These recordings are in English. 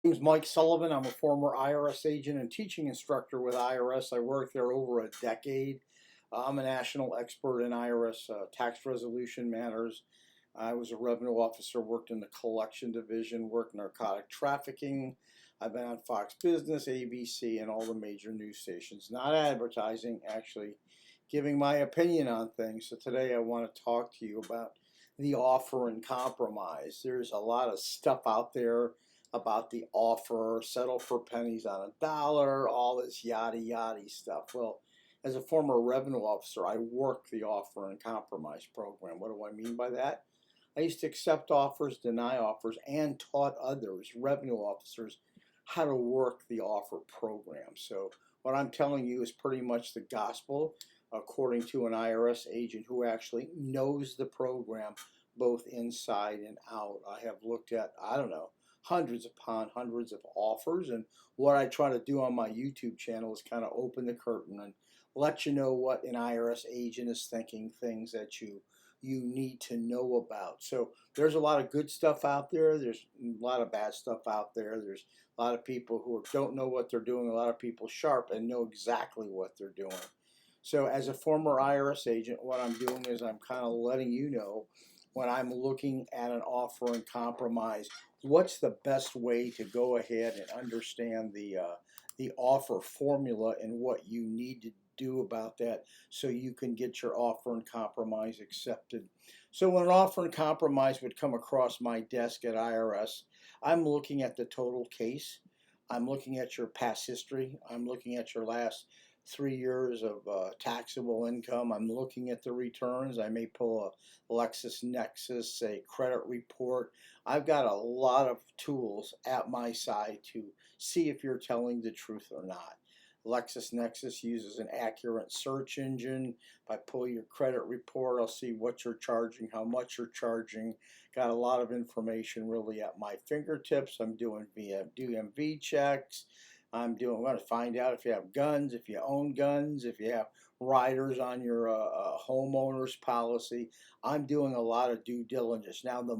My name's Mike Sullivan. I'm a former IRS agent and teaching instructor with IRS. I worked there over a decade. I'm a national expert in IRS tax resolution matters. I was a revenue officer, worked in the collection division, worked narcotic trafficking. I've been on Fox Business, ABC, and all the major news stations. Not advertising, actually giving my opinion on things. So today I want to talk to you about the offer and compromise. There's a lot of stuff out there about the offer, settle for pennies on a dollar, all this yada yada stuff. Well, as a former revenue officer, I work the offer and compromise program. What do I mean by that? I used to accept offers, deny offers, and taught others, revenue officers, how to work the offer program. So what I'm telling you is pretty much the gospel according to an IRS agent who actually knows the program both inside and out. I have looked at, I don't know, hundreds upon hundreds of offers, and what I try to do on my YouTube channel is kind of open the curtain and let you know what an IRS agent is thinking, things that you need to know about. So there's a lot of good stuff out there. There's a lot of bad stuff out there. There's a lot of people who don't know what they're doing. A lot of people sharp and know exactly what they're doing. So as a former IRS agent, what I'm doing is I'm kind of letting you know when I'm looking at an offer and compromise, what's the best way to go ahead and understand the offer formula and what you need to do about that so you can get your offer and compromise accepted. So when an offer and compromise would come across my desk at IRS, I'm looking at the total case. I'm looking at your past history. I'm looking at your last 3 years of taxable income. I'm looking at the returns. I may pull a LexisNexis, a credit report. I've got a lot of tools at my side to see if you're telling the truth or not. LexisNexis uses an accurate search engine. If I pull your credit report, I'll see what you're charging, how much you're charging. Got a lot of information really at my fingertips. I'm doing DMV checks. I'm going to find out if you have guns, if you own guns, if you have riders on your homeowner's policy. I'm doing a lot of due diligence. Now, the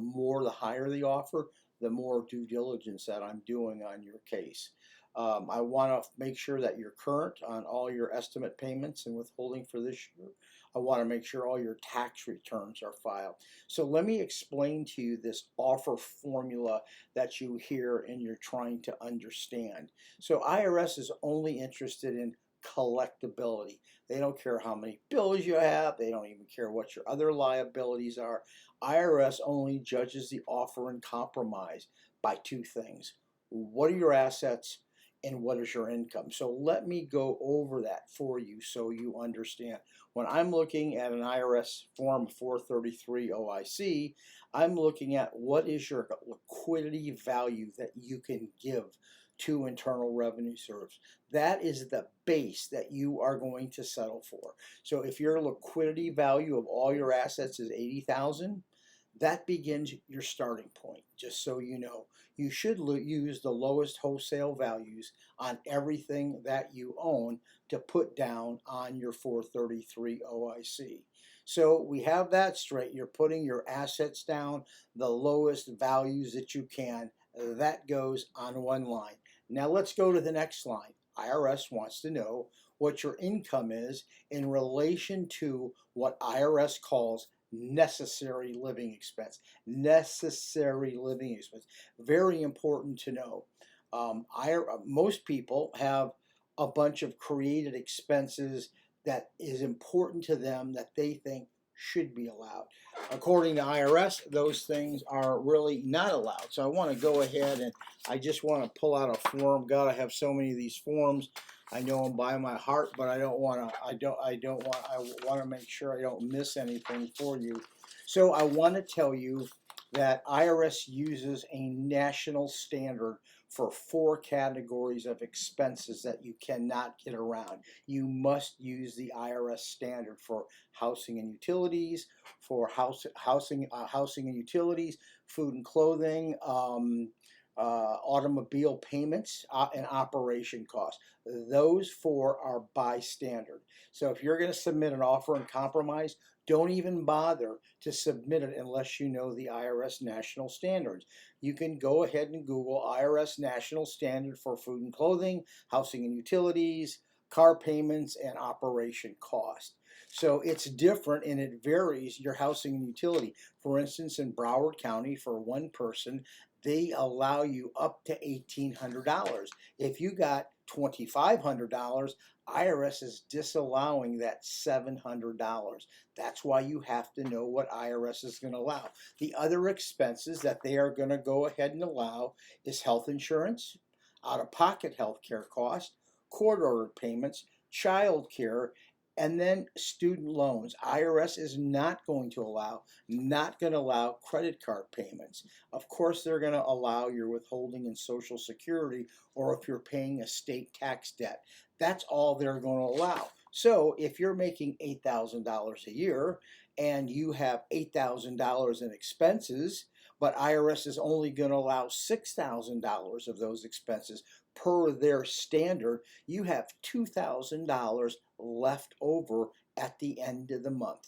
higher the offer, the more due diligence that I'm doing on your case. I want to make sure that you're current on all your estimate payments and withholding for this year. I want to make sure all your tax returns are filed. So let me explain to you this offer formula that you hear and you're trying to understand. So IRS is only interested in collectability. They don't care how many bills you have. They don't even care what your other liabilities are. IRS only judges the offer and compromise by two things. What are your assets and what is your income? So let me go over that for you so you understand. When I'm looking at an IRS Form 433 OIC, I'm looking at what is your liquidity value that you can give to Internal Revenue Service. That is the base that you are going to settle for. So if your liquidity value of all your assets is $80,000, that begins your starting point, just so you know. You should use the lowest wholesale values on everything that you own to put down on your 433 OIC. So we have that straight. You're putting your assets down, the lowest values that you can. That goes on one line. Now let's go to the next line. IRS wants to know what your income is in relation to what IRS calls necessary living expense. Necessary living expense. Very important to know. Most people have a bunch of created expenses that is important to them that they think should be allowed. According to IRS, those things are really not allowed. So I want to go ahead and I just want to pull out a form. God, I have so many of these forms. I know them by my heart, but I want to make sure I don't miss anything for you. So I want to tell you that IRS uses a national standard for 4 categories of expenses that you cannot get around. You must use the IRS standard for housing and utilities, for housing and utilities, food and clothing, automobile payments, and operation costs. Those four are by standard. So if you're going to submit an offer and compromise, don't even bother to submit it unless you know the IRS national standards. You can go ahead and Google IRS national standard for food and clothing, housing and utilities, car payments, and operation cost. So it's different and it varies your housing and utility. For instance, in Broward County, for one person, they allow you up to $1,800. If you got $2,500, IRS is disallowing that $700. That's why you have to know what IRS is going to allow. The other expenses that they are going to go ahead and allow is health insurance, out-of-pocket health care costs, court-ordered payments, child care, and then student loans. IRS is not going to allow credit card payments. Of course, they're going to allow your withholding and Social Security, or if you're paying a state tax debt. That's all they're going to allow. So if you're making $8,000 a year and you have $8,000 in expenses, but IRS is only going to allow $6,000 of those expenses per their standard, you have $2,000 left over at the end of the month.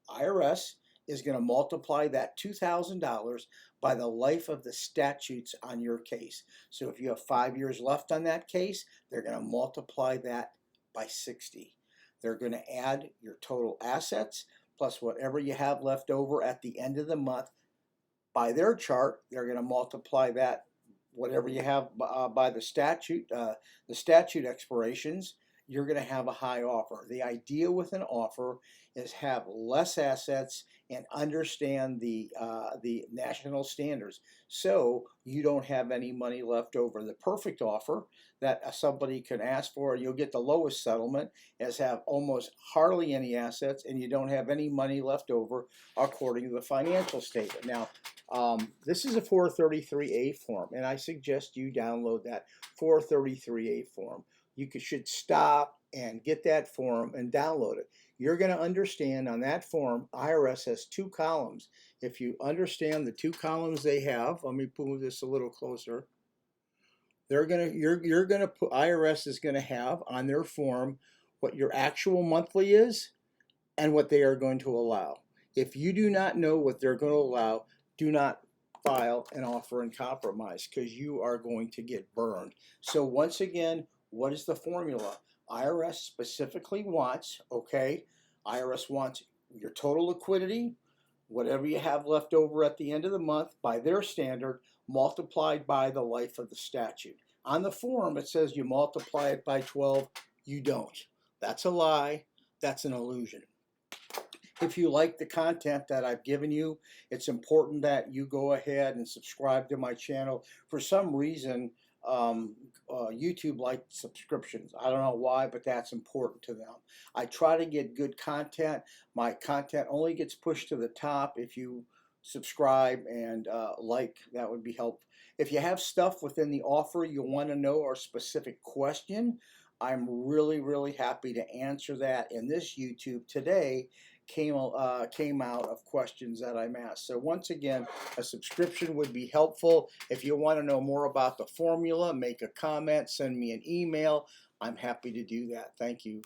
IRS is going to multiply that $2,000 by the life of the statutes on your case. So if you have 5 years left on that case, they're going to multiply that by 60. They're going to add your total assets plus whatever you have left over at the end of the month. By their chart, they're going to multiply that, whatever you have by the statute expirations. You're going to have a high offer. The idea with an offer is have less assets and understand the national standards, so you don't have any money left over. The perfect offer that somebody can ask for, you'll get the lowest settlement, is have almost hardly any assets and you don't have any money left over according to the financial statement. Now, this is a 433A form, and I suggest you download that 433A form. You should stop and get that form and download it. You're going to understand on that form, IRS has two columns. If you understand the two columns they have, let me move this a little closer. IRS is going to have on their form what your actual monthly is and what they are going to allow. If you do not know what they're going to allow, do not file an offer and compromise, because you are going to get burned. So once again, what is the formula? IRS specifically wants, IRS wants your total liquidity, whatever you have left over at the end of the month by their standard, multiplied by the life of the statute. On the form, it says you multiply it by 12. You don't. That's a lie. That's an illusion. If you like the content that I've given you, it's important that you go ahead and subscribe to my channel. For some reason, YouTube likes subscriptions. I don't know why, but that's important to them. I try to get good content. My content only gets pushed to the top if you subscribe and like. That would be helpful. If you have stuff within the offer you want to know or a specific question, I'm really happy to answer that. And this YouTube today came out of questions that I'm asked. So once again, a subscription would be helpful. If you want to know more about the formula, make a comment, send me an email. I'm happy to do that. Thank you.